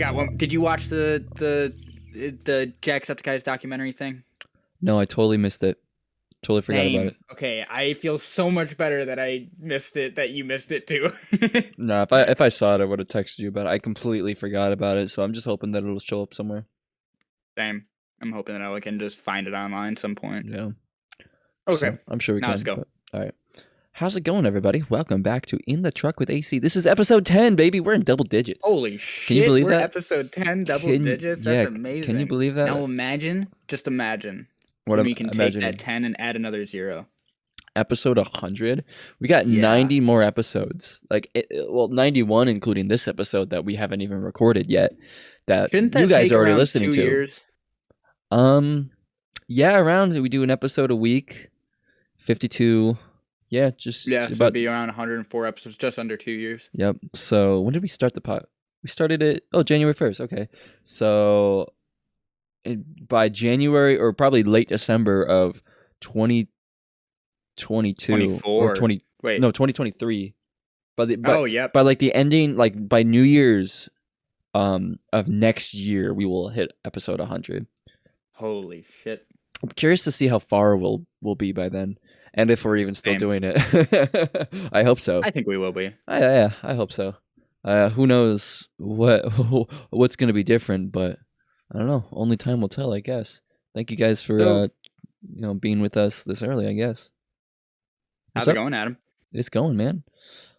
got one. Did you watch the Jacksepticeye's documentary thing? No, I totally missed it. Totally forgot about it. Okay, I feel so much better that I missed it, that you missed it too. No, if I saw it, I would have texted you about it. I completely forgot about it, so I'm just hoping that it'll show up somewhere. Same. I'm hoping that I can just find it online at some point. Yeah. Okay. So, I'm sure we can. Let's go. All right. How's it going, everybody? Welcome back to In the Truck with AC. This is episode 10, baby. We're in double digits. Holy shit. Can you believe we're that? Episode 10, double digits? That's amazing. Can you believe that? Now imagine what we can take that 10 and add another 0. Episode 100. We got 90 more episodes. 91 including this episode that we haven't even recorded yet. Shouldn't you guys are already listening 2 to. Years? Yeah, around we do an episode a week. 52. Yeah, so it'd be around 104 episodes, just under 2 years. Yep. So when did we start the pod? We started it January 1st. Okay. So by January or probably late December of 2022 or 2023. By the ending, like by New Year's of next year, we will hit episode 100. Holy shit. I'm curious to see how far we'll be by then. And if we're even still doing it. I hope so. I think we will be. I hope so. Who knows what's going to be different, but I don't know. Only time will tell, I guess. Thank you guys for being with us this early, I guess. How's it going, Adam? It's going, man.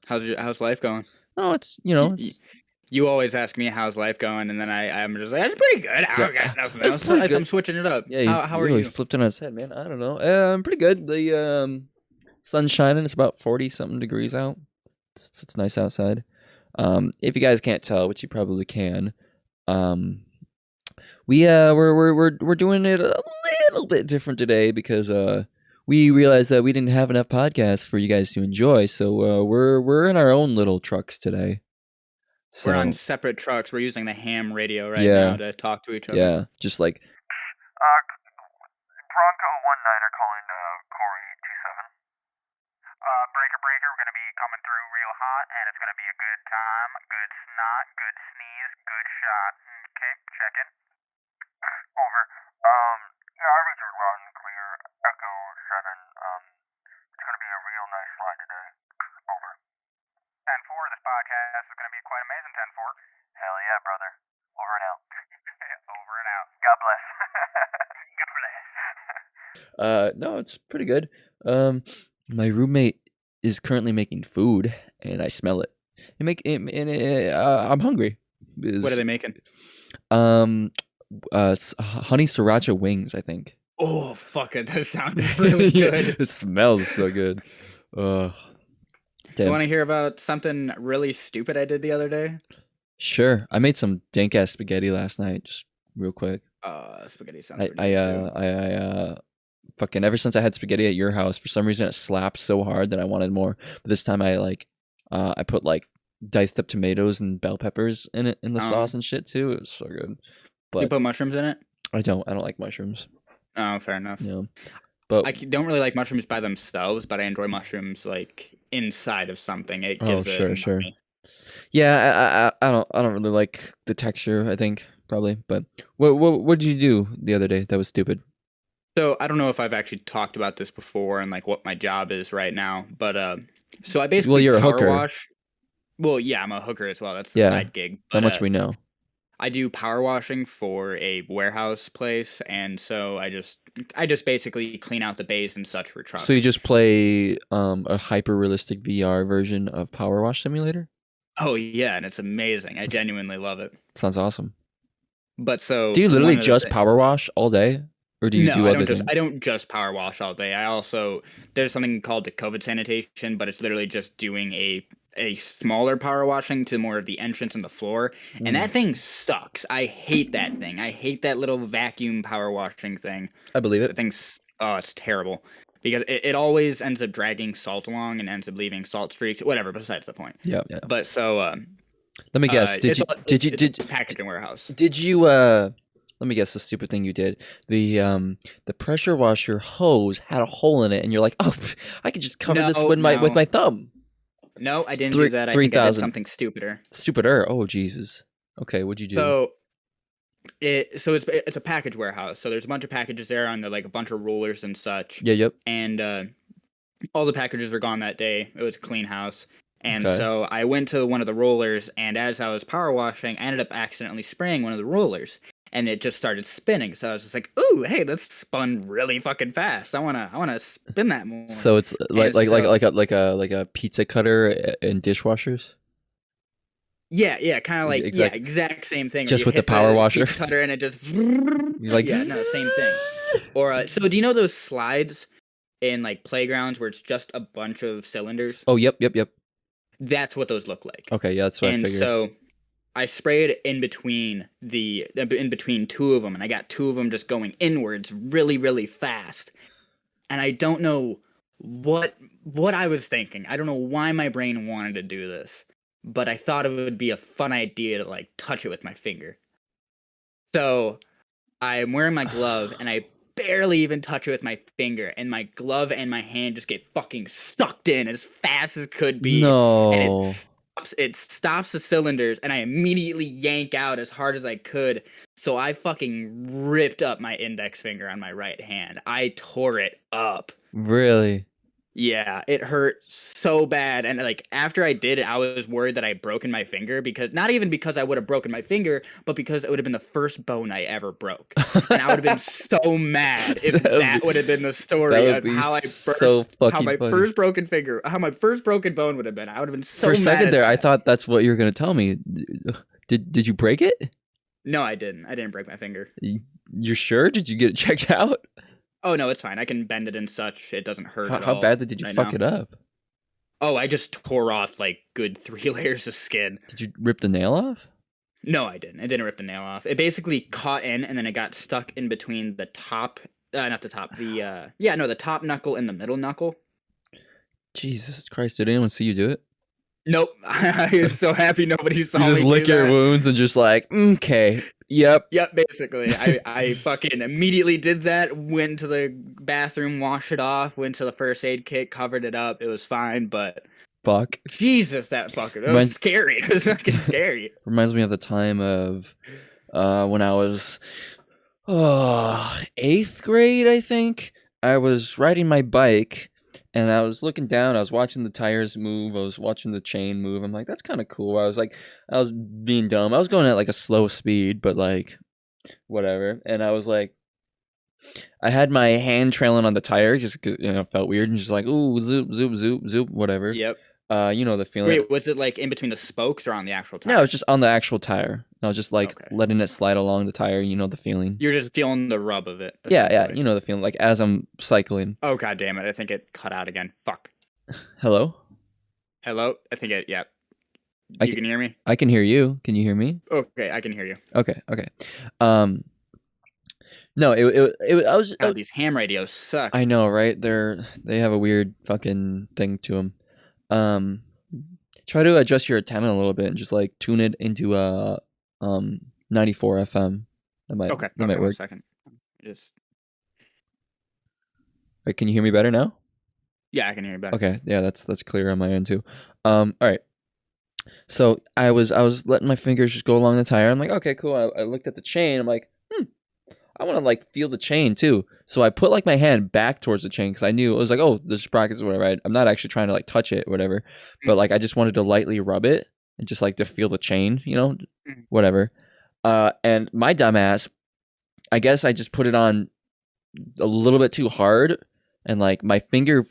How's life going? Oh, it's You always ask me how's life going, and then I'm just like, it's pretty good. I don't got nothing else. I'm switching it up. Yeah, how are you? Flipped it on his head, man. I don't know. I'm pretty good. The sun's shining. It's about 40-something degrees out. It's nice outside. If you guys can't tell, which you probably can, we're doing it a little bit different today because we realized that we didn't have enough podcasts for you guys to enjoy, so we're in our own little trucks today. So, we're on separate trucks. We're using the ham radio now to talk to each other. Yeah, just like Bronco 19er calling Corey 27. Breaker, we're going to be coming through real hot, and it's going to be a good time, good snot, good sneeze, good shot. Okay, check in. Over. Yeah, I read you loud and clear. Echo 7. It's going to be a real nice slide today. Over. 10-4, this podcast is going to be quite amazing, 10-4. Hell yeah, brother. Over and out. Over and out. God bless. God bless. No, it's pretty good. My roommate is currently making food, and I smell it. I'm hungry. What are they making? Honey sriracha wings, I think. Oh, fuck it. That sounds really good. It smells so good. You want to hear about something really stupid I did the other day? Sure. I made some dank-ass spaghetti last night, just real quick. Spaghetti sounds pretty good too. I fucking ever since I had spaghetti at your house, for some reason it slapped so hard that I wanted more. But this time I put like diced up tomatoes and bell peppers in it, in the sauce and shit too. It was so good. But you put mushrooms in it? I don't like mushrooms. Oh, fair enough. Yeah. But I don't really like mushrooms by themselves, but I enjoy mushrooms like inside of something. It gives sure. Yeah, I don't really like the texture, I think, probably. But what did you do the other day that was stupid? So I don't know if I've actually talked about this before and like what my job is right now, but so I basically you're a hooker. Wash. Well, yeah, I'm a hooker as well. That's the side gig. How much we know. I do power washing for a warehouse place, and so I just basically clean out the bays and such for trucks. So you just play a hyper realistic VR version of Power Wash Simulator? Oh yeah, and it's amazing. I genuinely love it. Sounds awesome. But so do you literally just power wash all day? Or do you do other things? I don't just power wash all day. I also, there's something called the COVID sanitation, but it's literally just doing a smaller power washing to more of the entrance and the floor. And that thing sucks. I hate that thing. I hate that little vacuum power washing thing. I believe it. The thing's, it's terrible. Because it always ends up dragging salt along and ends up leaving salt streaks. Whatever, besides the point. Yeah. But so, let me guess. Did you packaging warehouse? Did you let me guess the stupid thing you did. The pressure washer hose had a hole in it, and you're like, oh, I could just cover this with my thumb. No, I didn't do that. I think I did something stupider. Stupider? Oh, Jesus. Okay, what'd you do? It's a package warehouse. So there's a bunch of packages there on like a bunch of rollers and such. Yeah, yep. And all the packages were gone that day. It was a clean house. And Okay. so I went to one of the rollers, and as I was power washing, I ended up accidentally spraying one of the rollers, and it just started spinning. So I was just like, "Ooh, hey, that's spun really fucking fast. I wanna spin that more." So it's And so, like a pizza cutter in dishwashers. yeah, kind of like Exact, exact same thing. Where just you with the hit power washer. pizza cutter and it just You're like, yeah, no, same thing. Or so do you know those slides in like playgrounds where it's just a bunch of cylinders? oh, yep. That's what those look like. Okay, yeah, that's what I And figured. so I sprayed in between two of them, and I got two of them just going inwards really, really fast. And I don't know what I was thinking. I don't know why my brain wanted to do this, but I thought it would be a fun idea to like touch it with my finger. So I'm wearing my glove, and I barely even touch it with my finger, and my glove and my hand just get fucking sucked in as fast as could be, and No. it stops the cylinders, and I immediately yank out as hard as I could. So I fucking ripped up my index finger on my right hand. I tore it up. Really? Yeah, it hurt so bad. And like after I did it, I was worried that I had broken my finger, because not even because I would have broken my finger, but because it would have been the first bone I ever broke. And I would have been so mad if that would have been the story of how my funny. first broken finger, how my first broken bone would have been. I would have been so For a mad second at there, I that. thought that's what you were gonna tell me. Did you break it? No, I didn't. I didn't break my finger. You're sure? Did you get it checked out? Oh no, it's fine. I can bend it and such. It doesn't hurt at How all. bad did you right fuck now. it up? Oh, I just tore off like good 3 layers of skin. Did you rip the nail off? No, I didn't. It didn't rip the nail off. It basically caught in, and then it got stuck in between the top, not the top, the top knuckle and the middle knuckle. Jesus Christ! Did anyone see you do it? Nope. I was so happy nobody saw You just me lick do your that. wounds and just like, okay, yep. Yep, basically. I fucking immediately did that, went to the bathroom, washed it off, went to the first aid kit, covered it up. It was fine, but Fuck. Jesus, that fucker. That was scary. It was fucking scary. Reminds me of the time of when I was 8th grade, I think. I was riding my bike and I was looking down. I was watching the tires move. I was watching the chain move. I'm like, that's kind of cool. I was being dumb. I was going at like a slow speed, but like whatever. And I was like, I had my hand trailing on the tire just because, it felt weird, and just like, ooh, zoop, zoop, zoop, zoop, whatever. Yep. You know the feeling. Wait, was it like in between the spokes or on the actual tire? No, it was just on the actual tire. I was just like letting it slide along the tire. You know the feeling. You're just feeling the rub of it. Yeah, you know the feeling. Like as I'm cycling. Oh god damn it! I think it cut out again. Fuck. Hello. I think it. Yeah. You can hear me. I can hear you. Can you hear me? Okay, I can hear you. Okay. No, I was. God, these ham radios suck. I know, right? They have a weird fucking thing to them. Try to adjust your antenna a little bit and just like tune it into 94 FM. That might okay, work. 1 second. Just. Right, can you hear me better now? Yeah, I can hear you better. Okay, yeah, that's clear on my end too. All right. So I was letting my fingers just go along the tire. I'm like, okay, cool. I looked at the chain. I'm like, I want to like feel the chain too. So I put like my hand back towards the chain because I knew it was like, oh, the sprockets or whatever. I'm not actually trying to like touch it or whatever, but like I just wanted to lightly rub it and just like to feel the chain, whatever. And my dumbass, I guess I just put it on a little bit too hard, and like my finger,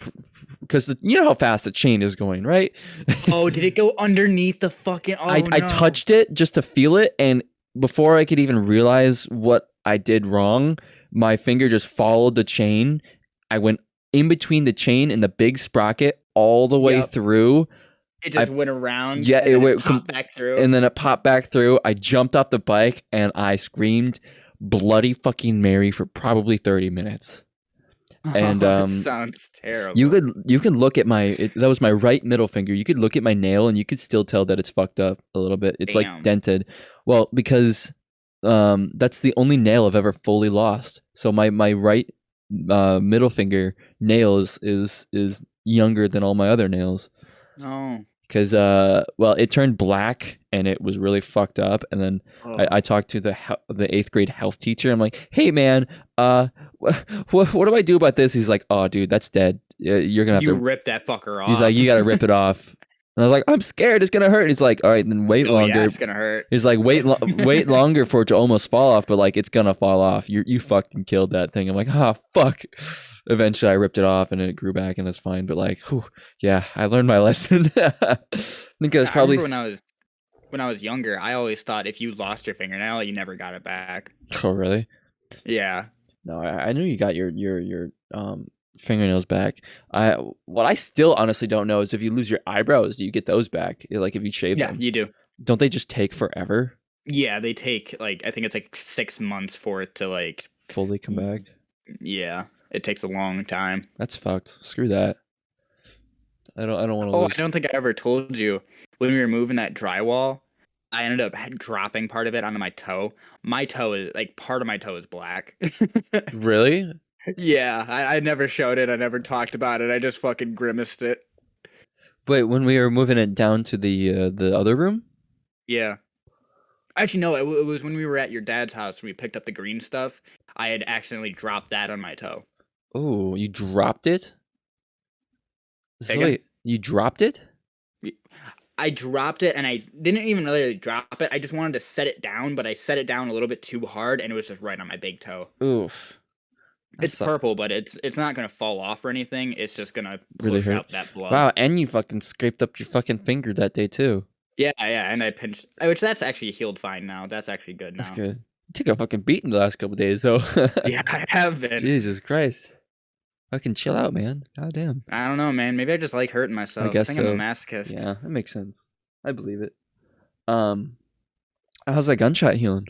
because you know how fast the chain is going, right? Oh, did it go underneath the fucking? Oh, I touched it just to feel it, and before I could even realize what I did wrong, my finger just followed the chain. I went in between the chain and the big sprocket all the way through. It just went around. Yeah, it went back through. And then it popped back through. I jumped off the bike and I screamed bloody fucking Mary for probably 30 minutes. And it sounds terrible. You could look at that was my right middle finger. You could look at my nail and you could still tell that it's fucked up a little bit. It's like dented. Well, because that's the only nail I've ever fully lost. So my right middle finger nail is younger than all my other nails. Oh. Because it turned black and it was really fucked up. And then Oh. I talked to the 8th grade health teacher. I'm like, hey man, what do I do about this? He's like, oh dude, that's dead. You're gonna have You to. rip that fucker off. He's like, you gotta rip it off. And I was like, I'm scared, it's gonna hurt. And he's like, all right, then wait Oh longer. yeah, it's gonna hurt. He's like, wait longer for it to almost fall off, but like it's gonna fall off. You fucking killed that thing. I'm like, ah, fuck. Eventually, I ripped it off and it grew back and it's fine. But like, whew, yeah, I learned my lesson. I think it was I probably. remember when I was younger, I always thought if you lost your fingernail, you never got it back. Oh really? Yeah. No, I knew you got your fingernails back. What I still honestly don't know is if you lose your eyebrows, do you get those back? Like if you shave Yeah, them, you do. don't they just take forever? Yeah, they take like I think it's like 6 months for it to like Fully come back. yeah. It takes a long time. That's fucked. Screw that. I don't want to Oh, lose. I don't think I ever told you when we were moving that drywall. I ended up dropping part of it onto my toe. My toe is like part of my toe is black. Really? Yeah, I never showed it. I never talked about it. I just fucking grimaced it. Wait, when we were moving it down to the other room? Yeah. Actually, no, it was when we were at your dad's house and we picked up the green stuff. I had accidentally dropped that on my toe. Oh, you dropped it? Say again? Wait, you dropped it? I dropped it and I didn't even really drop it. I just wanted to set it down, but I set it down a little bit too hard and it was just right on my big toe. Oof. It's purple, but it's not gonna fall off or anything. It's just gonna Really push hurt. out that blood. Wow, and you fucking scraped up your fucking finger that day too. Yeah, and I pinched, which that's actually healed fine now. That's actually good now. That's good. You took a fucking beating the last couple days though. Yeah, I have been. Jesus Christ. Fucking chill out, man. God damn. I don't know, man. Maybe I just like hurting myself. I guess think so. I'm a masochist. Yeah, that makes sense. I believe it. How's that gunshot healing?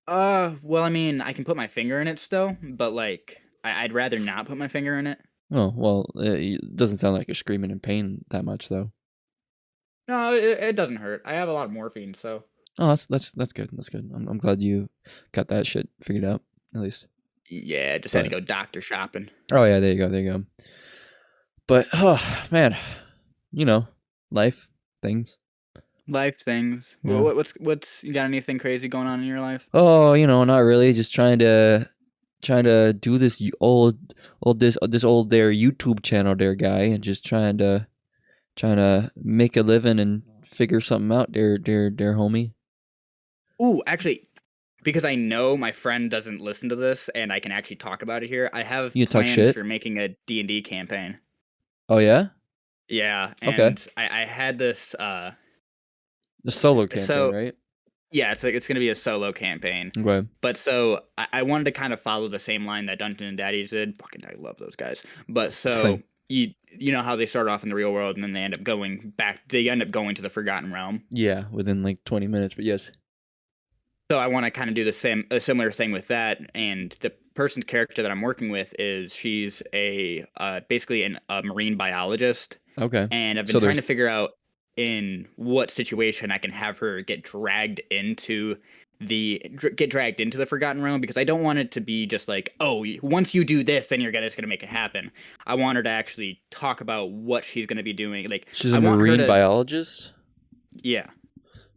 Well, I mean, I can put my finger in it still, but like, I'd rather not put my finger in it. Oh, well, it doesn't sound like you're screaming in pain that much though. No, it doesn't hurt. I have a lot of morphine, so. Oh, that's good. That's good. I'm glad you got that shit figured out at least. Yeah, just had to go doctor shopping. Oh yeah, there you go. There you go. But oh man, you know, life things. Life things. Yeah. What's you got anything crazy going on in your life? Oh, you know, not really. Just trying to do this old there YouTube channel there, guy, and just trying to make a living and figure something out there, homie. Ooh, actually, because I know my friend doesn't listen to this, and I can actually talk about it here. I have You talk plans shit? for making a D&D campaign. Oh yeah, Yeah, and Okay. I had this. the solo campaign, So- right? Yeah, it's gonna be a solo campaign. Okay. But so I wanted to kind of follow the same line that Dungeon and Daddies did. Fucking, I love those guys. But so Same. you know how they start off in the real world and then they end up going back. They end up going to the Forgotten Realm. Yeah, within like 20 minutes, but yes. So I want to kind of do a similar thing with that. And the person's character that I'm working with she's basically a marine biologist. Okay. And I've been So trying there's- to figure out in what situation I can have her get dragged into the Forgotten Realm, because I don't want it to be just like, oh, once you do this, then it's gonna make it happen. I want her to actually talk about what she's gonna be doing. Like, She's I a want her marine to- biologist. Yeah,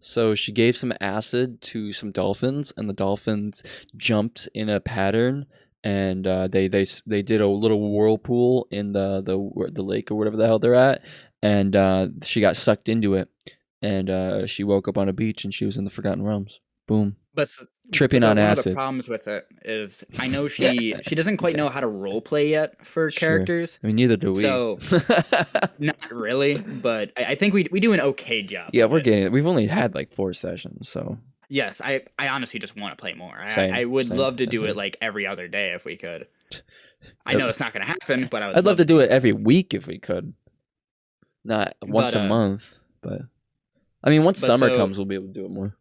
So she gave some acid to some dolphins, and the dolphins jumped in a pattern, and they did a little whirlpool in the lake or whatever the hell they're at, and she got sucked into it, and she woke up on a beach, and she was in the Forgotten Realms. Boom. but Tripping so on one of the acid. problems with it is I know she doesn't quite know how to role play yet for Sure. characters. I mean, neither do we. So- Not really, but I think we do an okay job. yeah, of we're it. getting it. We've only had like 4 sessions, so Yes, I honestly just want to play more. Same, I would same, love to do okay. it like every other day if we could. I know it's not going to happen, but I'd love to do it every week if we could. Not once a But, month, but I mean, once but summer so- comes, we'll be able to do it more.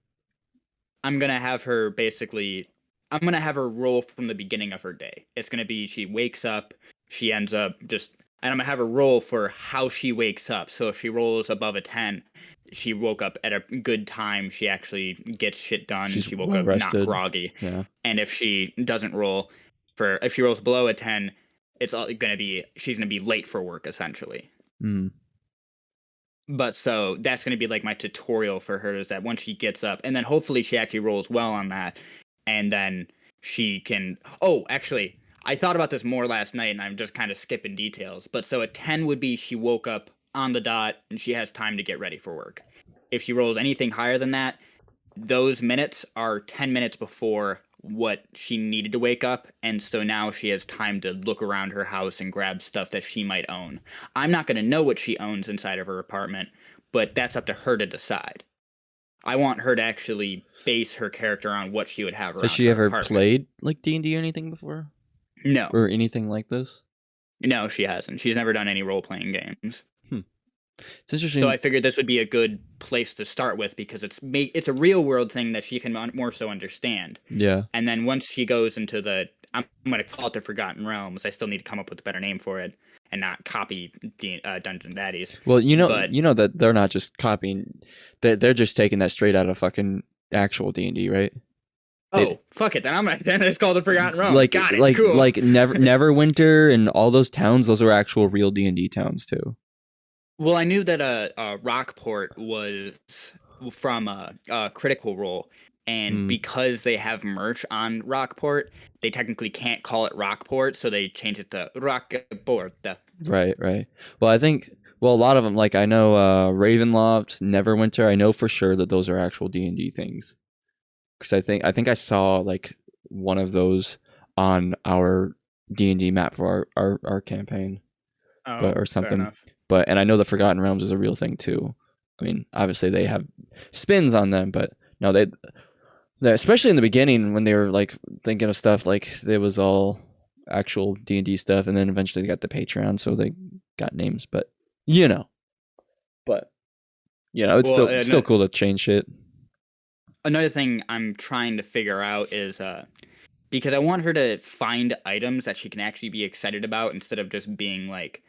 I'm going to have her I'm going to have her roll from the beginning of her day. It's going to be she wakes up, she ends up and I'm going to have her roll for how she wakes up. So if she rolls above a 10, she woke up at a good time. She actually gets shit done. She's She woke well up rested. not groggy. Yeah. And if she doesn't roll if she rolls below a 10, she's going to be late for work essentially. Mm. But so that's going to be like my tutorial for her, is that once she gets up, and then hopefully she actually rolls well on that, and then she can. Oh, actually, I thought about this more last night, and I'm just kind of skipping details. But so a 10 would be she woke up on the dot and she has time to get ready for work. If she rolls anything higher than that, those minutes are 10 minutes before what she needed to wake up, and so now she has time to look around her house and grab stuff that she might own. I'm not going to know what she owns inside of her apartment, but that's up to her to decide. I want her to actually base her character on what she would have around Has she her ever apartment. played like D&D or anything before? No. Or anything like this? No, she hasn't. She's never done any role-playing games. It's interesting. So I figured this would be a good place to start with, because it's a real world thing that she can more so understand. Yeah. And then once she goes into I'm going to call it the Forgotten Realms. I still need to come up with a better name for it and not copy Dungeon Daddies. Well, you know But- that they're not just copying. They're just taking that straight out of fucking actual D&D, right? Oh, fuck it. Then it's called the Forgotten Realms. Like, Got it. like, Cool. like Neverwinter and all those towns. Those are actual real D&D towns too. Well, I knew that Rockport was from Critical Role, and because they have merch on Rockport, they technically can't call it Rockport, so they changed it to Rockport. Right. Well, I think a lot of them, like I know Ravenloft, Neverwinter. I know for sure that those are actual D&D things, because I think I saw like one of those on our D&D map for our campaign, or something. And I know the Forgotten Realms is a real thing too. I mean, obviously they have spins on them, but no, they especially in the beginning when they were like thinking of stuff, like it was all actual D&D stuff, and then eventually they got the Patreon, so they got names. But it's still cool to change shit. Another thing I'm trying to figure out is because I want her to find items that she can actually be excited about, instead of just being like,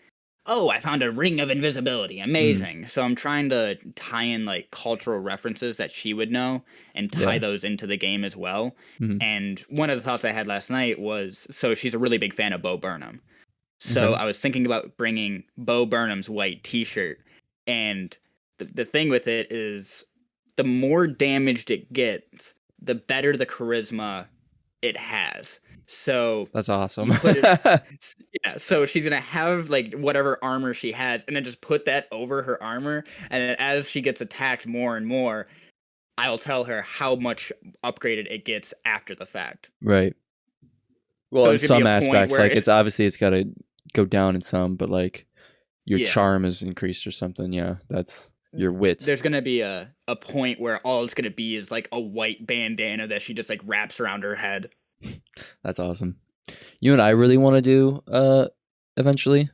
oh, I found a ring of invisibility. Amazing. So I'm trying to tie in like cultural references that she would know and tie those into the game as well. And one of the thoughts I had last night was, so she's a really big fan of Bo Burnham. So I was thinking about bringing Bo Burnham's white t-shirt. And the thing with it is, the more damaged it gets, the better the charisma it has. So that's awesome. So she's gonna have like whatever armor she has, and then just put that over her armor, and then as she gets attacked more and more, I'll tell her how much upgraded it gets after the fact. Right. Well, So in some aspects, like it's got to go down in some, but like your charm is increased or something. Yeah, that's your wits. There's gonna be a point where all it's gonna be is like a white bandana that she just like wraps around her head. That's awesome. You and I really want to do eventually.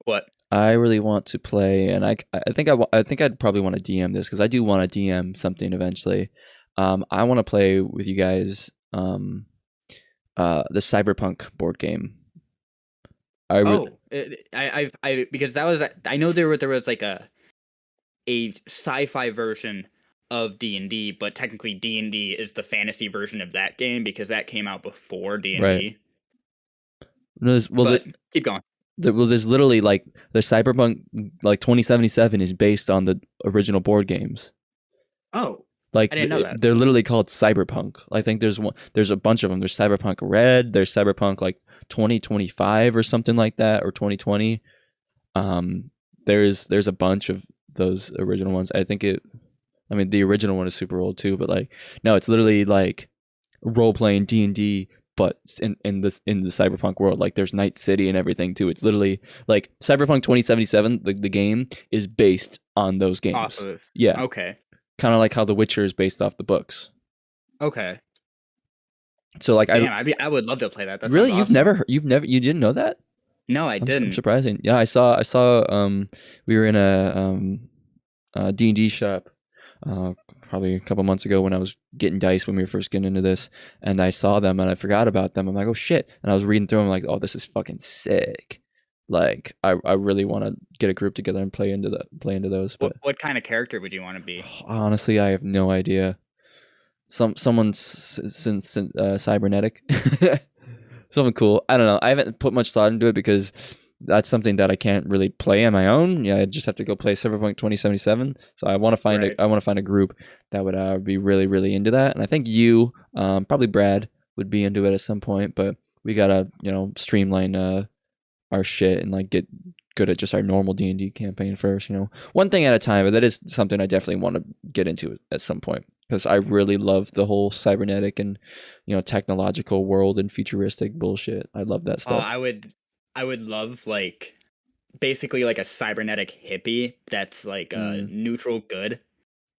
What? I really want to play, and I think I'd probably want to DM this, because I do want to DM something eventually. I want to play with you guys the Cyberpunk board game. Because that was, I know there was like a sci-fi version of D&D, but technically D&D is the fantasy version of that game, because that came out before D&D. Right. Keep going. There's literally like the Cyberpunk like 2077 is based on the original board games. Oh, like I didn't know that. They're literally called Cyberpunk. I think there's a bunch of them. There's Cyberpunk Red. There's Cyberpunk like 2025 or something like that, or 2020. There's a bunch of those original ones. I mean, the original one is super old too, but like, no, it's literally like role playing D&D, but in the Cyberpunk world. Like, there's Night City and everything too. It's literally like Cyberpunk 2077. The game is based on those games. Off of, yeah. Okay. Kind of like how The Witcher is based off the books. Okay. So like, I would love to play that. That really, awesome. you didn't know that? No, I didn't. I'm surprising. Yeah, I saw. We were in a D&D shop. Probably a couple months ago when I was getting dice when we were first getting into this, and I saw them and I forgot about them. I'm like, oh shit! And I was reading through them, like, oh, this is fucking sick. Like, I really want to get a group together and play into those. But what kind of character would you want to be? Honestly, I have no idea. Someone cybernetic, something cool. I don't know. I haven't put much thought into it because that's something that I can't really play on my own. Yeah, I just have to go play Cyberpunk 2077. So I want to find Right. I want to find a group that would be really really into that. And I think you, probably Brad, would be into it at some point. But we gotta streamline our shit and like get good at just our normal D&D campaign first. One thing at a time. But that is something I definitely want to get into at some point because I really love the whole cybernetic and technological world and futuristic bullshit. I love that Oh, stuff. I would love like basically like a cybernetic hippie that's like neutral good.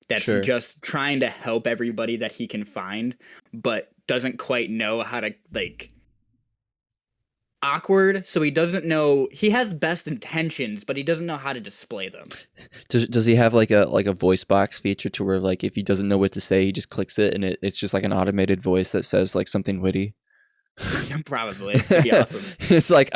That's Sure. just trying to help everybody that he can find, but doesn't quite know how to like awkward. So he doesn't know he has best intentions, but he doesn't know how to display them. Does he have like a voice box feature to where like if he doesn't know what to say, he just clicks it and it's just like an automated voice that says like something witty? Probably. It'd be awesome. It's like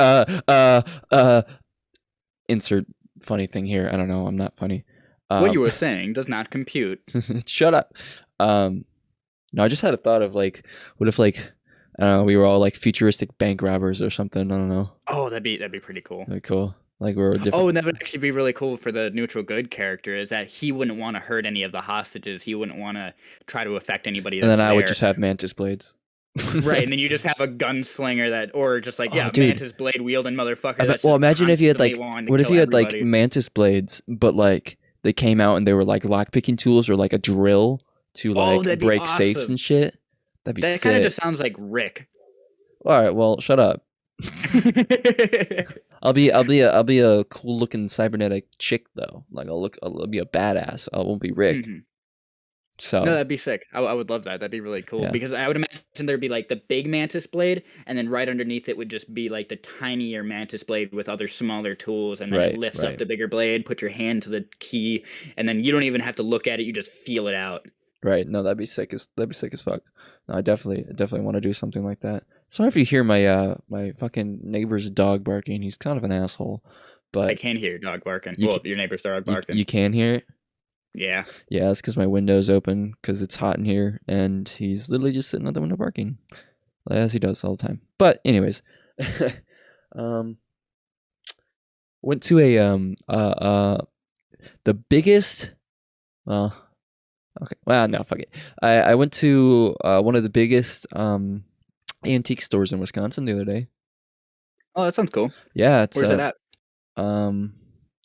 insert funny thing here. I don't know. I'm not funny. What you were saying does not compute. Shut up. No, I just had a thought of like, what if like, we were all like futuristic bank robbers or something. I don't know. Oh, that'd be pretty cool. That'd be cool. Like we're different. Oh, and that would actually be really cool for the neutral good character is that he wouldn't want to hurt any of the hostages. He wouldn't want to try to affect anybody. And That's then I would there. just have mantis blades. Right, and then you just have a gunslinger that, or just like, Oh, dude. mantis blade wielding motherfucker. Well, imagine if you had like, what if you had like everybody. mantis blades, but like they came out and they were like lock picking tools or like a drill to like that'd be break safes awesome. and shit. That'd be That kind of sick. just sounds like Rick. All right, well, shut up. I'll be a cool looking cybernetic chick though. Like I'll be a badass. I won't be Rick. Mhm. So No, that'd be sick. I would love that. That'd be really cool Yeah. because I would imagine there'd be like the big mantis blade, and then right underneath it would just be like the tinier mantis blade with other smaller tools, and then Right, it lifts right. up the bigger blade. Put your hand to the key, and then you don't even have to look at it. You just feel it out. right, no, that'd be sick as fuck. No, I definitely want to do something like that. Sorry if you hear my my fucking neighbor's dog barking. He's kind of an asshole, but I can hear your dog barking. You Well, can- your neighbor's dog you, barking. you can hear it. Yeah. Yeah, it's because my window's open because it's hot in here, and he's literally just sitting at the window barking, as he does all the time. But anyways, went to the biggest. Well, okay. Well, no, fuck it. I went to one of the biggest antique stores in Wisconsin the other day. Oh, that sounds cool. Yeah, it's Where's it at?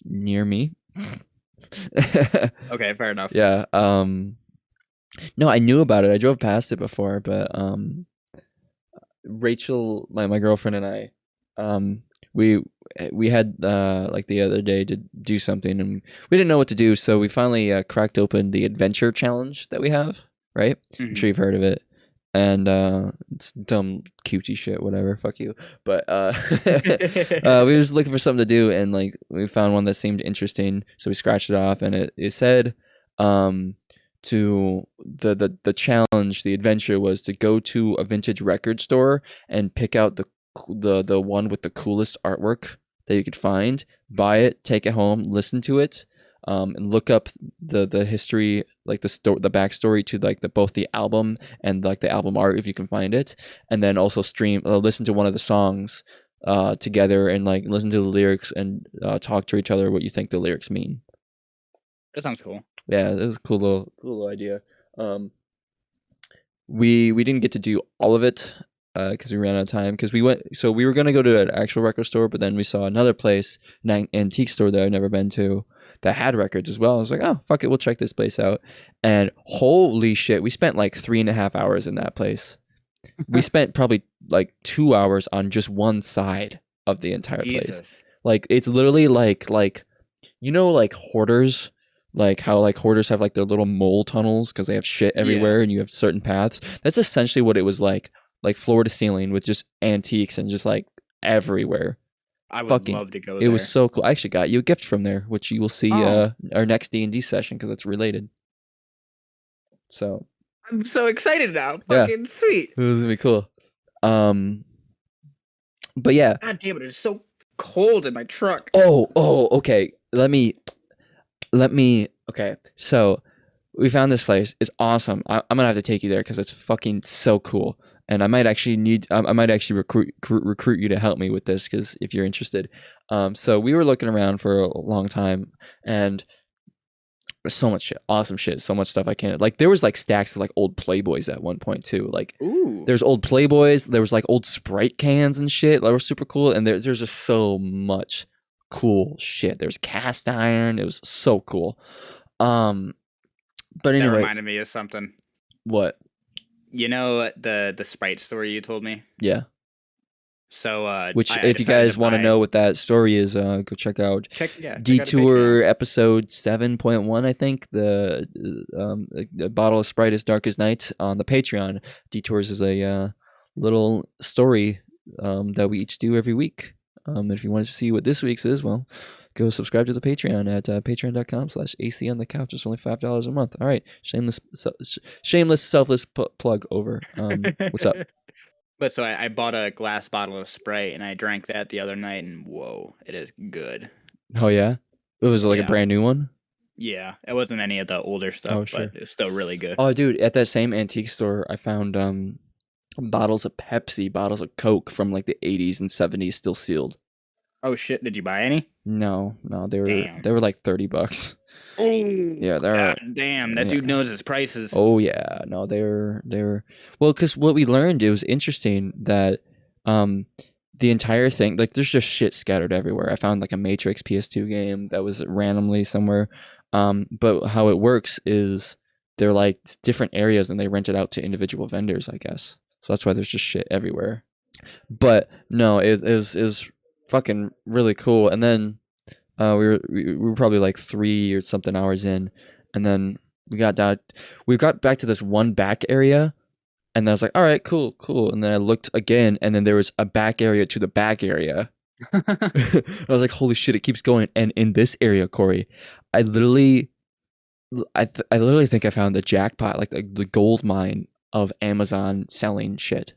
near me. Okay, fair enough. Yeah. No, I knew about it. I drove past it before, but Rachel, my girlfriend, and I, we had like the other day to do something, and we didn't know what to do, so we finally cracked open the adventure challenge that we have. Right? I'm Mhm. sure you've heard of it. And it's dumb cutesy shit, whatever, fuck you. But we were just looking for something to do, and like we found one that seemed interesting, so we scratched it off, and it said to the challenge, the adventure was to go to a vintage record store and pick out the one with the coolest artwork that you could find, buy it, take it home, listen to it, and look up the history, like the backstory to like both the album and like the album art if you can find it, and then also listen to one of the songs together and like listen to the lyrics and talk to each other what you think the lyrics mean. That sounds cool. Yeah, it was a cool little idea. We didn't get to do all of it because we ran out of time, because we were gonna go to an actual record store, but then we saw another place, an antique store that I've never been to, that had records as well. I was like, oh fuck it, we'll check this place out. And holy shit, we spent like 3.5 hours in that place. We spent probably like 2 hours on just one side of the entire place. Jesus. Like it's literally like like hoarders, like how like hoarders have like their little mole tunnels because they have shit everywhere and you have certain paths. That's essentially what it was like floor to ceiling with just antiques and just like everywhere. I would love to go there. It was so cool. I actually got you a gift from there, which you will see our next D&D session because it's related. So I'm so excited now. Yeah. Fucking sweet. it was gonna be cool. But yeah. God damn it, it's so cold in my truck. Oh, okay. Let me. Okay, so we found this place. It's awesome. I'm gonna have to take you there because it's fucking so cool. and I might actually recruit you to help me with this because if you're interested. So we were looking around for a long time, and so much shit, awesome shit, so much stuff I can't like. There was like stacks of like old Playboys at one point too. Like, Ooh. there's old Playboys, there was like old Sprite cans and shit that were super cool, and there's just so much cool shit. There's cast iron. It was so cool. But That anyway, reminded me of something. what? You know the Sprite story you told me? Yeah. So Which, I if you decided guys to want to buy- know what that story is, go check out check out Patreon. Detour episode 7.1, I think. The bottle of Sprite is dark as night on the Patreon. Detours is a little story that we each do every week. And if you want to see what this week's is, well, go subscribe to the Patreon at patreon.com/AC on the couch. It's only $5 a month. All right, shameless, selfless plug over. What's up? But so I bought a glass bottle of Sprite and I drank that the other night, and whoa, it is good. Oh yeah, it was like a Yeah. brand new one. Yeah, it wasn't any of the older stuff, Oh, sure. but it's still really good. Oh, dude, at that same antique store, I found bottles of Pepsi, bottles of Coke from like the 80s and 70s still sealed. Oh shit, did you buy any? No, they Damn. were like $30. Oh Yeah, they're damn, that dude knows his prices. Oh yeah, no, they were well, because what we learned, it was interesting that the entire thing, like, there's just shit scattered everywhere. I found like a Matrix PS2 game that was randomly somewhere. But how it works is they're like different areas and they rent it out to individual vendors, I guess. So that's why there's just shit everywhere. But no, it was fucking really cool. And then we were probably like 3 or something hours in, and then we got back to this one back area, and I was like, all right, cool. And then I looked again, and then there was a back area to the back area. I was like, holy shit, it keeps going. And in this area, Corey, I literally think I found the jackpot, like the gold mine of Amazon selling shit.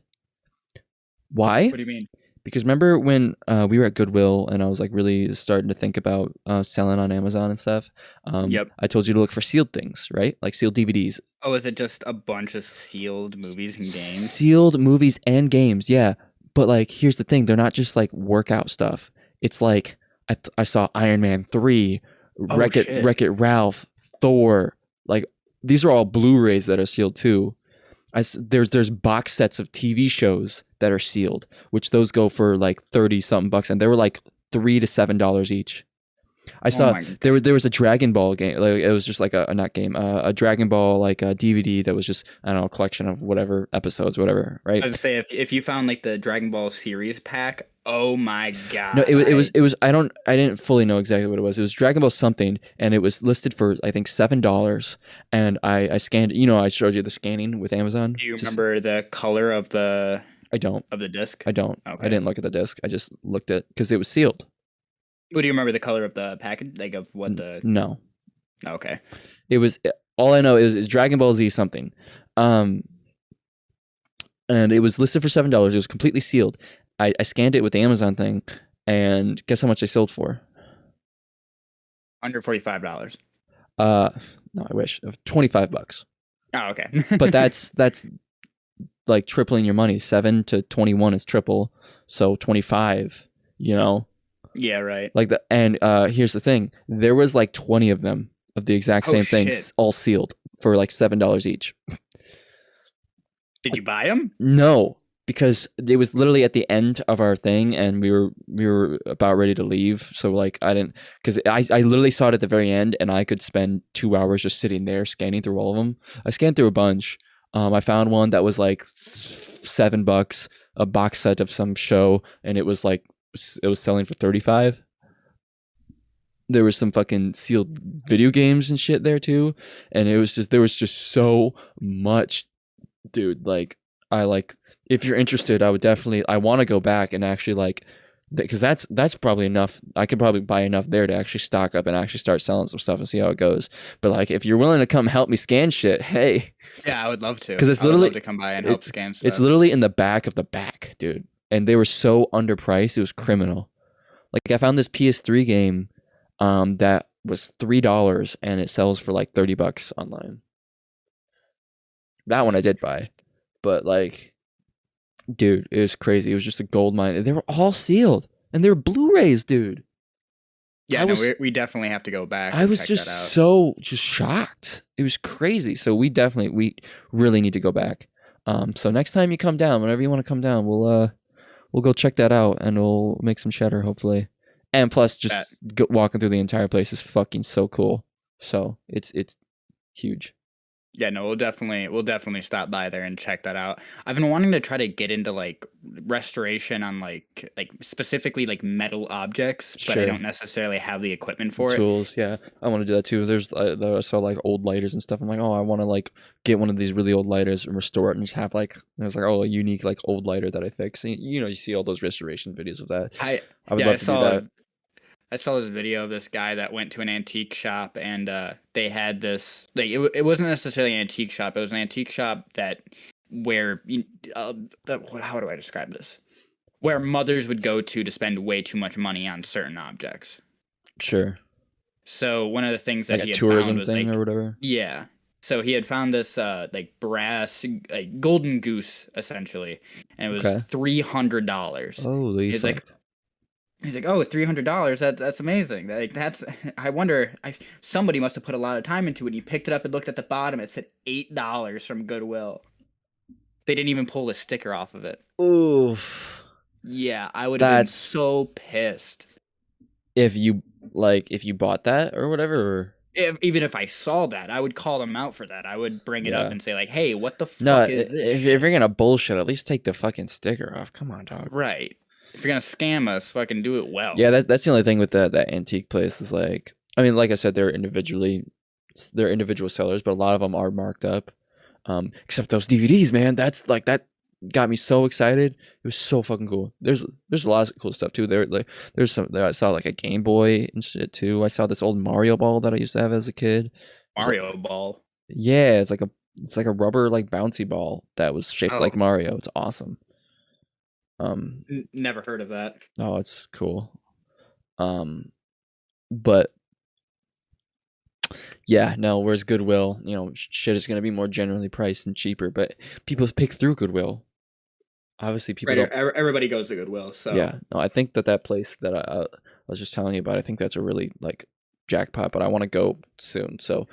Why? What do you mean? Because remember when we were at Goodwill and I was like really starting to think about selling on Amazon and stuff? Yep. I told you to look for sealed things, right? Like sealed DVDs. Oh, is it just a bunch of sealed movies and games? Sealed movies and games, yeah. But like, here's the thing: they're not just like workout stuff. It's like I saw Iron Man 3, Wreck-It Ralph, Thor. Like, these are all Blu-rays that are sealed too. There's box sets of TV shows that are sealed, which those go for like 30 something bucks, and they were like $3 to $7 each. I saw there was a Dragon Ball game. Like, it was just like a Dragon Ball like a DVD that was just, I don't know, a collection of whatever episodes, whatever, right? I was gonna say, if you found like the Dragon Ball series pack, oh my god. No, it was I didn't fully know exactly what it was. It was Dragon Ball something, and it was listed for I think $7, and I scanned. You know, I showed you the scanning with Amazon. Do you remember the color of the I don't. Of the disc? I don't. Okay. I didn't look at the disc. I just looked at, because it was sealed. What do you remember the color of the package? Like, of what the? No. Okay. It was, all I know is Dragon Ball Z something, and it was listed for $7. It was completely sealed. I scanned it with the Amazon thing, and guess how much they sold for? Under $45. No, I wish. $25. Oh, okay. But that's like tripling your money. 7 to 21 is triple, so 25. You know. Yeah, right. Like and here's the thing: there was like 20 of them of the exact same thing, all sealed for like $7 each. Did you buy them? No, because it was literally at the end of our thing, and we were about ready to leave. So like, I didn't, because I literally saw it at the very end, and I could spend 2 hours just sitting there scanning through all of them. I scanned through a bunch. I found one that was like $7, a box set of some show, and it was selling for $35. There was some fucking sealed video games and shit there too, and there was just so much, dude. Like, if you're interested, I want to go back and actually, like, because that's probably enough. I could probably buy enough there to actually stock up and actually start selling some stuff and see how it goes. But like, if you're willing to come help me scan shit, hey. Yeah, I would love to. Because it's literally to come by and help scan stuff. It's literally in the back of the back, dude. And they were so underpriced, it was criminal. Like, I found this PS3 game that was $3, and it sells for like $30 online. That one I did buy, but like, Dude, it was crazy. It was just a gold mine. They were all sealed, and they were Blu-rays, dude. Yeah, I no, was we definitely have to go back I and was check just that out. so just shocked. It was crazy. So we really need to go back. So next time you come down, whenever you want to come down, we'll go check that out and we'll make some cheddar hopefully. And plus, That just walking through the entire place is fucking so cool. So it's huge. Yeah, no, we'll definitely stop by there and check that out. I've been wanting to try to get into like restoration on like specifically like metal objects, but I Sure. don't necessarily have the equipment The for it. tools, yeah, I want to do that too. I saw like old lighters and stuff. I'm like, oh, I want to like get one of these really old lighters and restore it and just have like, and it's like, oh, a unique like old lighter that I fix. And, you see all those restoration videos of that. I I would yeah, love to do that. I saw this video of this guy that went to an antique shop and they had this like it wasn't necessarily an antique shop. It was an antique shop that where how do I describe this? Where mothers would go to spend way too much money on certain objects. Sure, So one of the things that like a he had found tourism was thing like or whatever. yeah. So he had found this like brass like golden goose essentially, and it was Okay. $300. Holy He's like fuck. he's like, oh, $300. That's amazing. Like that's I wonder. Somebody must have put a lot of time into it. And he picked it up and looked at the bottom. It said $8 from Goodwill. They didn't even pull the sticker off of it. Oof. Yeah, I would have been That's so pissed. if you if you bought that or whatever. Or, Even if I saw that, I would call them out for that. I would bring it up yeah. and say like, "Hey, what the No, fuck is this if shit?" you're gonna bullshit, at least take the fucking sticker off. Come on, dog. Right. If you're gonna scam us, fucking do it well. Yeah, that's the only thing with that antique place is like, I mean, like I said, they're individual sellers, but a lot of them are marked up. Except those DVDs, man. That's like that got me so excited. It was so fucking cool. There's a lot of cool stuff too. There's some there. I saw like a Game Boy and shit too. I saw this old Mario ball that I used to have as a kid. It's like, Mario Ball. yeah, it's like a rubber like bouncy ball that was shaped Oh, like Mario. It's awesome. never heard of that. Oh, it's cool. But yeah, no. Whereas Goodwill, shit is gonna be more generally priced and cheaper, but people pick through Goodwill. Obviously, people Right. don't. Everybody goes to Goodwill. So Yeah, no. I think that place that I was just telling you about, I think that's a really like jackpot. But I want to go soon. So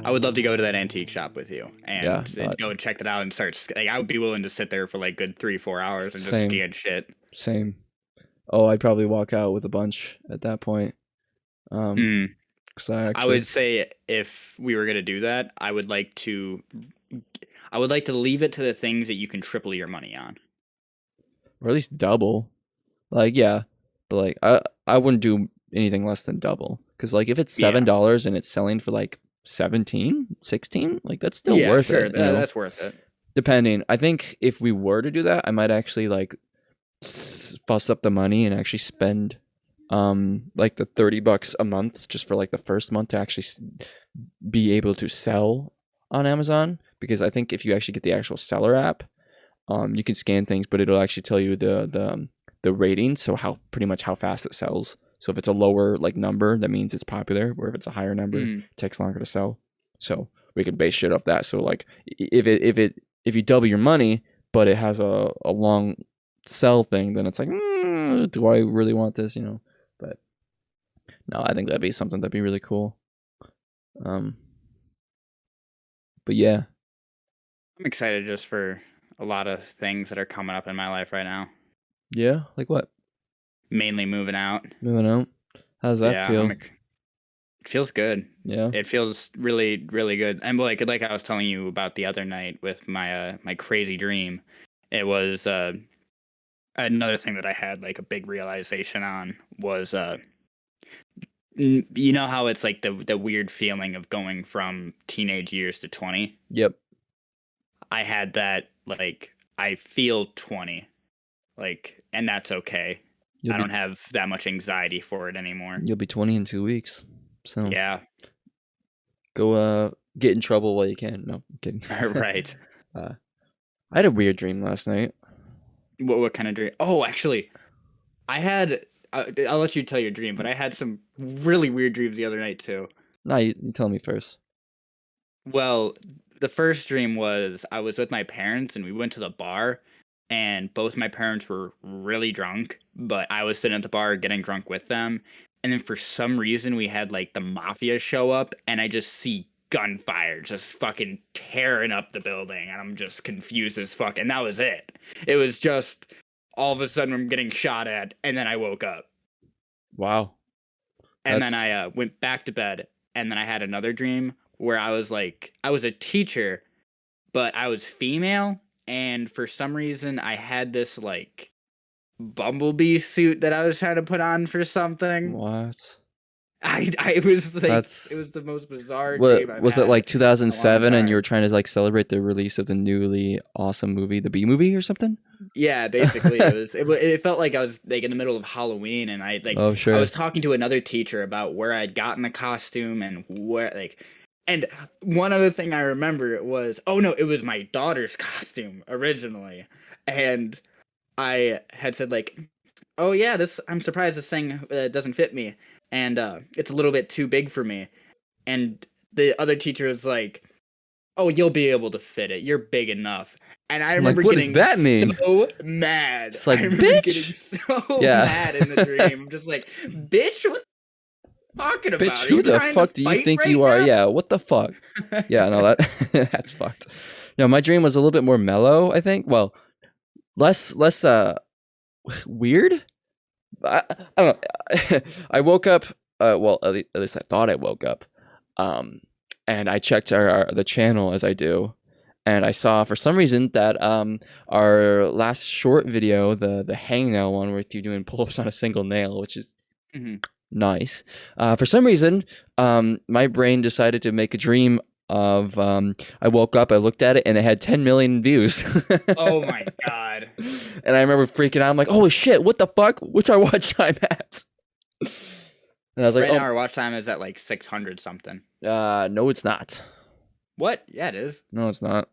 I would love to go to that antique shop with you yeah, and go and check that out and start. Like, I would be willing to sit there for like good 3-4 hours and just same, scan shit. same. Oh, I'd probably walk out with a bunch at that point. Hmm. Because I I would actually, say if we were gonna do that, I would like to leave it to the things that you can triple your money on. or at least double. Like, yeah, but like I wouldn't do anything less than double. Because like if it's Yeah. $7 and it's selling for like 17, 16, like that's still Yeah, worth sure. it. You know, That's worth it. depending. I think if we were to do that, I might actually like fuss up the money and actually spend like the $30 a month just for like the first month to actually be able to sell on Amazon, because I think if you actually get the actual seller app, you can scan things, but it'll actually tell you the ratings, so how pretty much how fast it sells. So if it's a lower like number, that means it's popular, where if it's a higher number, Mm. it takes longer to sell. So we can base shit off that. So like if you double your money, but it has a long sell thing, then it's like, do I really want this? But no, I think that'd be something that'd be really cool. But yeah, I'm excited just for a lot of things that are coming up in my life right now. yeah, like what? Mainly moving out. Moving out. How does that Yeah, feel? it feels good. Yeah. It feels really, really good. And like I was telling you about the other night with my my crazy dream, it was another thing that I had like a big realization on was you know how it's like the weird feeling of going from teenage years to 20. Yep. I had that like I feel 20, like, and that's okay. You'll I be don't have that much anxiety for it anymore. you'll be 20 in 2 weeks. So Yeah, go get in trouble while you can. No, I'm kidding. right. I had a weird dream last night. What kind of dream? Oh, actually, I had. I'll let you tell your dream, but I had some really weird dreams the other night too. No, you tell me first. Well, the first dream was I was with my parents and we went to the bar, and both my parents were really drunk, but I was sitting at the bar getting drunk with them. And then for some reason we had like the mafia show up, and I just see gunfire just fucking tearing up the building, and I'm just confused as fuck. And that was it. It was just all of a sudden I'm getting shot at, and then I woke up. Wow. And then That's I went back to bed, and then I had another dream where I was like, I was a teacher, but I was female, and for some reason I had this like bumblebee suit that I was trying to put on for something. what? I was like, That's it was the most bizarre what dream I've was it had like in a long 2007 and you time. were trying to like celebrate the release of the newly awesome movie, the Bee Movie or something? Yeah, basically it felt like I was like in the middle of Halloween, and Oh, I sure. was talking to another teacher about where I'd gotten the costume and where like, and one other thing I remember was, oh no, it was my daughter's costume originally, and I had said like, oh yeah, this I'm surprised this thing doesn't fit me, and it's a little bit too big for me, and the other teacher was like, oh, you'll be able to fit it. You're big enough. And I I'm like, remember what does getting that mean? so mad. It's I like, remember getting bitch. so Yeah. mad in the dream. I'm just like, bitch, what are you talking about? Bitch, Are who you the trying to fuck do you fight think right you are? now? Yeah, what the fuck? Yeah, no, that that's fucked. No, my dream was a little bit more mellow, I think. Well, less weird. I don't know. I woke up. Well, at least I thought I woke up. And I checked the channel as I do, and I saw for some reason that our last short video, the hangnail one with you doing pull-ups on a single nail, which is Mhm. nice. For some reason, my brain decided to make a dream of I woke up, I looked at it, and it had 10 million views. Oh my god. And I remember freaking out. I'm like, holy shit, what the fuck? What's our watch time at? And I was like, Right now oh, our watch time is at like 600 something. no, it's not. What? Yeah, it is. No, it's not.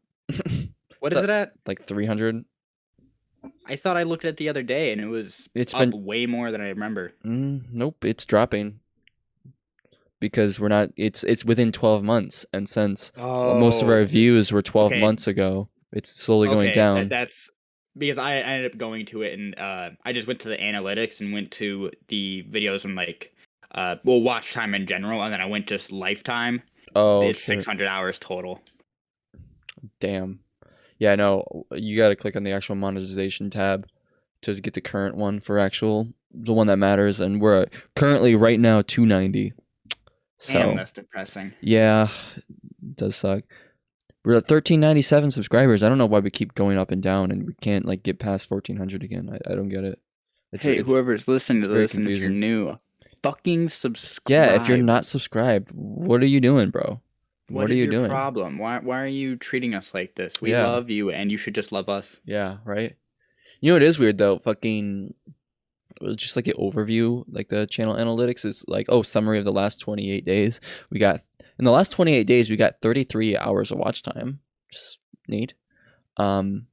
What It's is it at? like 300. I thought I looked at it the other day and it was It's up been way more than I remember. nope, it's dropping because we're not. It's within 12 months, and since most of our Oh, views were 12 okay. months ago, it's slowly going Okay, down. that's because I ended up going to it, and I just went to the analytics and went to the videos and like well, watch time in general, and then I went just lifetime. Oh It's shit! 600 hours total. Damn. Yeah, no, you got to click on the actual monetization tab to get the current one for the one that matters, and we're currently right now 290. So Damn, that's depressing. yeah, it does suck. We're at 1397 subscribers. I don't know why we keep going up and down, and we can't like get past 1400 again. I don't get it. Hey, whoever's listening to very this, and if you're confusing. new, fucking subscribe. Yeah, if you're not subscribed, what are you doing, bro? What are is you your doing? problem? Why are you treating us like this? We Yeah. love you, and you should just love us. Yeah, right. You know, it is weird though. Fucking just like the overview, like the channel analytics is like, oh, summary of the last 28 days. We got in the last 28 days, we got 33 hours of watch time. Just neat. And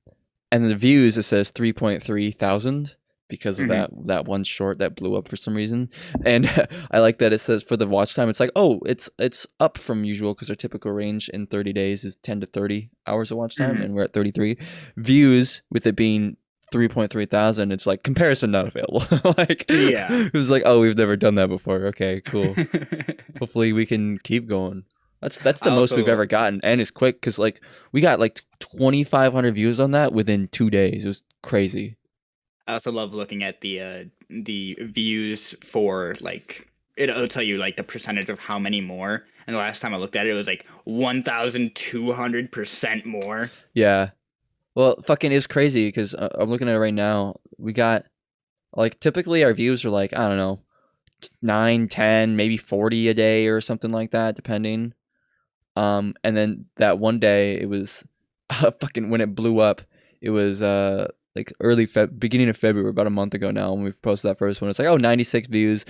the views, it says 3.3 thousand because of that one short that blew up for some reason. And I like that it says for the watch time, it's like, oh, it's up from usual because our typical range in 30 days is 10 to 30 hours of watch time, and we're at 33 views with it being 3.3 thousand. It's like comparison not available. Like, Yeah. it was like, oh, we've never done that before. Okay, cool. Hopefully we can keep going. That's the most we've ever gotten, and it's quick because like we got like 2,500 views on that within 2 days. It was crazy. I also love looking at the views for like it'll tell you like the percentage of how many more. And the last time I looked at it, it was like 1,200% more. Yeah. Well, fucking, it's crazy because I'm looking at it right now. We got like typically our views are like, I don't know, 9, 10, maybe 40 a day or something like that, depending. And then that one day it was fucking when it blew up. It was like beginning of February, about a month ago now, when we've posted that first one. It's like, oh, 96 views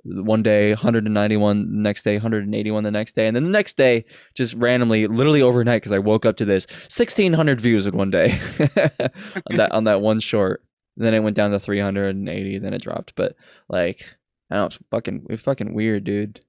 one day, 191 the next day, 181 the next day, and then the next day, just randomly, literally overnight, because I woke up to this, 1,600 views in one day on that one short. And then it went down to 380, then it dropped. But like, I don't know, it's fucking weird, dude.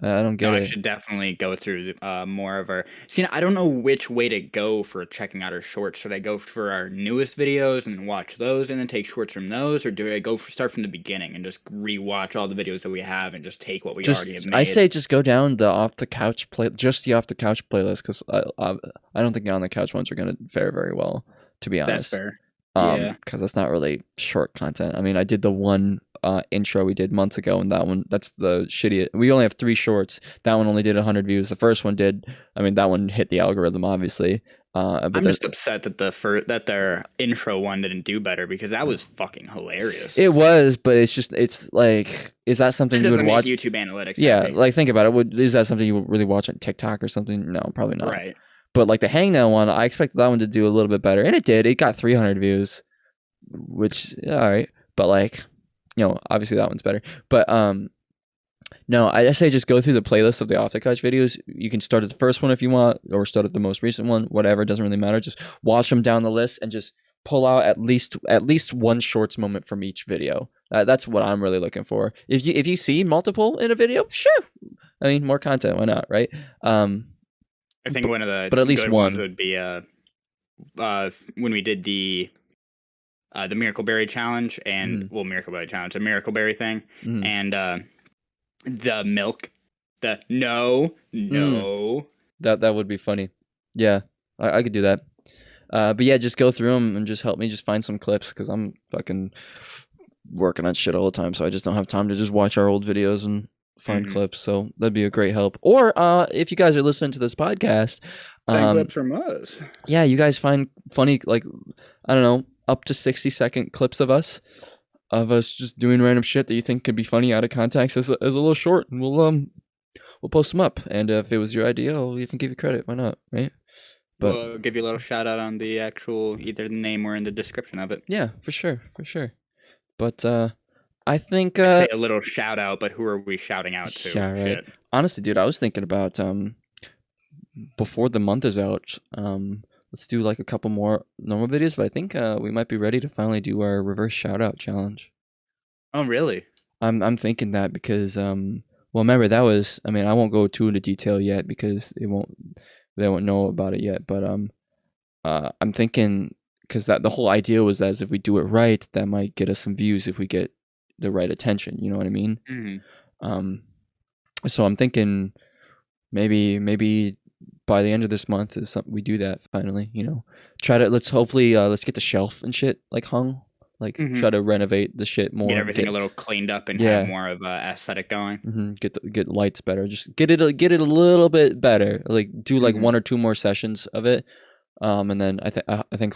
I don't get No, I it. should definitely go through more of our. See, I don't know which way to go for checking out our shorts. Should I go for our newest videos and watch those, and then take shorts from those, or do I start from the beginning and just rewatch all the videos that we have and just take what we already have I made? say just go down the off the couch just the off the couch playlist, because I don't think the on the couch ones are gonna fare very well, to be That's honest. fair. Yeah. Because it's not really short content. I mean, I did the one intro we did months ago, and that's the shitty. We only have 3 shorts. That one only did 100 views. The first one did. I mean, that one hit the algorithm, obviously. But I'm just upset that that their intro one didn't do better, because that was fucking hilarious. it was, but it's like, is that something It you would doesn't make watch? YouTube analytics. Yeah, happy. like think about it. Is that something you would really watch on TikTok or something? No, probably not. Right. But like the Hangnail one, I expected that one to do a little bit better, and it did. It got 300 views, which all right. But like, obviously that one's better. But no, I say just go through the playlist of the Off the Couch videos. You can start at the first one if you want, or start at the most recent one. Whatever, it doesn't really matter. Just watch them down the list and just pull out at least one shorts moment from each video. That's what I'm really looking for. If you see multiple in a video, sure. I mean, more content, why not, right? I think one of the but at least good one ones would be when we did the Miracle Berry challenge and Miracle Berry challenge, the Miracle Berry thing, and the milk, the no. That would be funny. Yeah, I could do that. But yeah, just go through them and just help me just find some clips, because I'm fucking working on shit all the time, so I just don't have time to just watch our old videos and find clips. So that'd be a great help. Or if you guys are listening to this podcast, find clips from us. Yeah, you guys find funny, like, I don't know, up to 60-second clips of us just doing random shit that you think could be funny out of context as a little short, and we'll post them up. And if it was your idea, I'll even give you credit. Why not, right? But we'll give you a little shout out on the actual, either the name or in the description of it. Yeah, for sure. But I think I say a little shout out, but who are we shouting out to? Yeah, right. Shit. Honestly, dude, I was thinking about before the month is out, let's do like a couple more normal videos, but I think we might be ready to finally do our reverse shout out challenge. Oh, really? I'm thinking that because well, remember that was, I mean, I won't go too into detail yet because they won't know about it yet, but I'm thinking, because the whole idea was that if we do it right, that might get us some views if we get the right attention, you know what I mean? So I'm thinking maybe by the end of this month is something we do that finally, let's get the shelf and shit like hung, like try to renovate the shit more, get everything a little cleaned up and have more of a aesthetic going. Get lights better, just get it a little bit better, like do like 1 or 2 more sessions of it, and then I think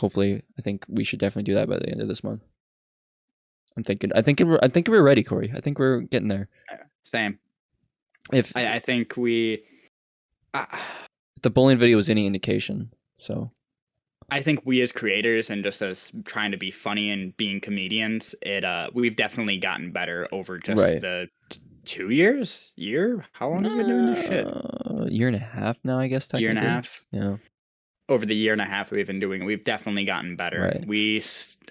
we should definitely do that by the end of this month. I think we're ready, Corey. I think we're getting there. Same. If I think we the bowling video was any indication, so I think we as creators and just as trying to be funny and being comedians, we've definitely gotten better over just the 2 years. How long have you been doing this shit? Year and a half now, I guess. Year and a half. Yeah. Over the year and a half we've been doing it, we've definitely gotten better. Right.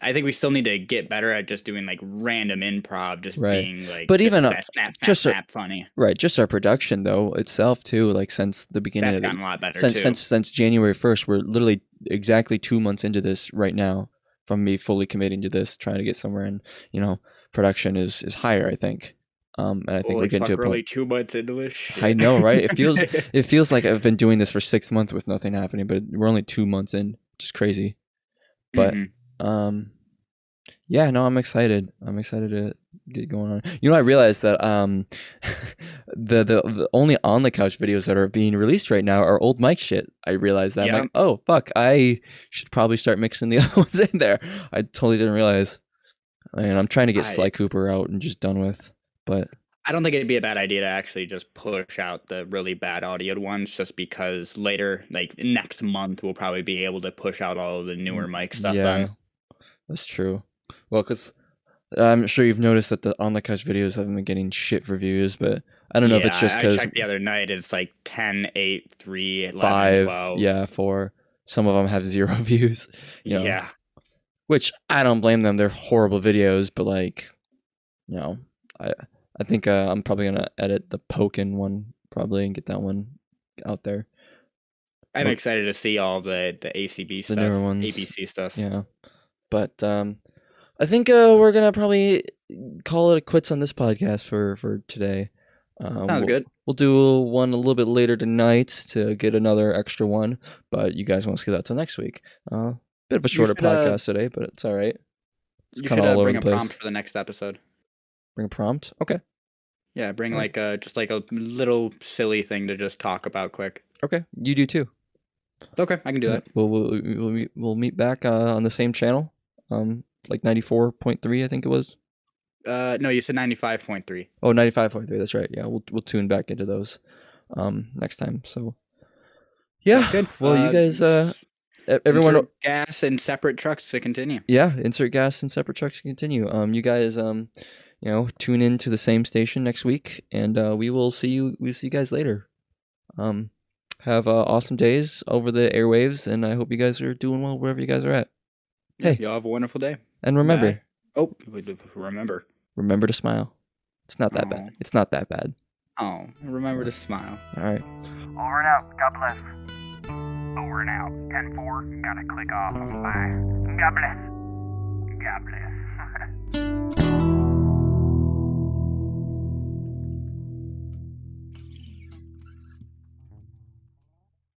I think we still need to get better at just doing like random improv, just being like, but even snap funny. Right, just our production though itself too. Like since the beginning, that's gotten a lot better since January 1st. We're literally exactly 2 months into this right now. From me fully committing to this, trying to get somewhere, and production is higher, I think. And I think we're getting to a point. Really 2 months into this shit. I know, right? It feels like I've been doing this for 6 months with nothing happening, but we're only 2 months in, which is crazy. But yeah, no, I'm excited. I'm excited to get going on. I realized that the only on the couch videos that are being released right now are old Mike shit. I realized that. I'm like, oh fuck, I should probably start mixing the other ones in there. I totally didn't realize. And I'm trying to get Sly Cooper out and just done with. But I don't think it'd be a bad idea to actually just push out the really bad audioed ones, just because later, like next month, we'll probably be able to push out all of the newer mic stuff. Yeah, that's true. Well, because I'm sure you've noticed that the on the couch videos haven't been getting shit reviews, but I don't know if it's just because I checked the other night. It's like 10, 8, 3, 11, 5, 12. Yeah, 4. Some of them have 0 views. Yeah, which I don't blame them. They're horrible videos, but like, I think I'm probably gonna edit the Pokin one probably and get that one out there. I'm Well, excited to see all the ACB the stuff, newer ones. ABC stuff. Yeah, but I think we're gonna probably call it quits on this podcast for today. Sounds good. We'll do one a little bit later tonight to get another extra one, but you guys won't see that till next week. Bit of a shorter podcast today, but it's all right. It's You kind should of all over bring the a place. prompt for the next episode. Bring a prompt? Okay. Yeah, bring Alright. just like a little silly thing to just talk about quick. Okay, you do too. Okay, I can do that. We'll meet back on the same channel, like 94.3, I think it was. No, you said 95.3. Oh, 95.3. That's right. Yeah, we'll tune back into those next time. So yeah, Good. well, you guys, everyone, insert gas in separate trucks to continue. yeah, insert gas in separate trucks to continue. You guys, tune in to the same station next week, and we'll see you guys later. Have awesome days over the airwaves, and I hope you guys are doing well wherever you guys are at. Yeah, Hey. y'all have a wonderful day. And remember, Bye. Oh, remember. remember to smile. It's not that bad. It's not that bad. Oh, remember to smile. All right. Over and out. God bless. Over and out. 10-4. Gotta click off. Bye. God bless. God bless.